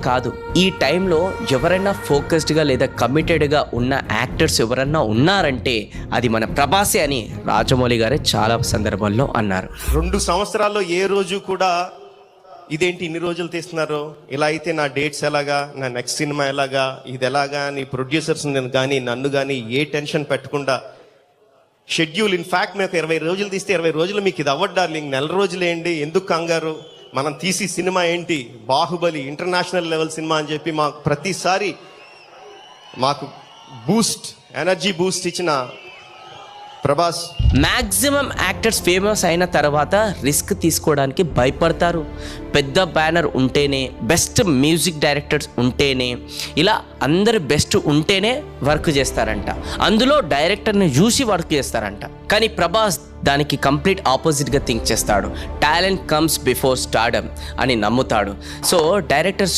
కాదు, ఈ టైంలో ఎవరైనా ఫోకస్డ్గా లేదా కమిటెడ్గా ఉన్న యాక్టర్స్ ఎవరన్నా ఉన్నారంటే అది మన ప్రభాసే అని రాజమౌళి గారే చాలా సందర్భాల్లో అన్నారు. 2 సంవత్సరాల్లో ఏ రోజు కూడా ఇదేంటి ఇన్ని రోజులు తీస్తున్నారు, ఇలా అయితే నా డేట్స్ ఎలాగా, నా నెక్స్ట్ సినిమా ఎలాగా, ఇది ఎలాగా అని ప్రొడ్యూసర్స్ కానీ నన్ను కానీ ఏ టెన్షన్ పెట్టకుండా షెడ్యూల్, ఇన్ఫ్యాక్ట్ మేము 20 రోజులు తీస్తే 20 రోజులు మీకు ఇది అవ్వదు డార్లింగ్, 4 రోజులు ఏంటి, ఎందుకు కంగారు, మనం తీసి సినిమా ఏంటి బాహుబలి ఇంటర్నేషనల్ లెవెల్ సినిమా అని చెప్పి మాకు ప్రతిసారి మాకు ఎనర్జీ బూస్ట్ ఇచ్చిన ప్రభాస్. మ్యాక్సిమం యాక్టర్స్ ఫేమస్ అయిన తర్వాత రిస్క్ తీసుకోవడానికి భయపడతారు. పెద్ద బ్యానర్ ఉంటేనే, బెస్ట్ మ్యూజిక్ డైరెక్టర్స్ ఉంటేనే, ఇలా అందరు బెస్ట్ ఉంటేనే వర్క్ చేస్తారంట. అందులో డైరెక్టర్ని చూసి వర్క్ చేస్తారంట. కానీ ప్రభాస్ దానికి కంప్లీట్ ఆపోజిట్గా థింక్ చేస్తాడు. టాలెంట్ కమ్స్ బిఫోర్ స్టార్డమ్ అని నమ్ముతాడు. So director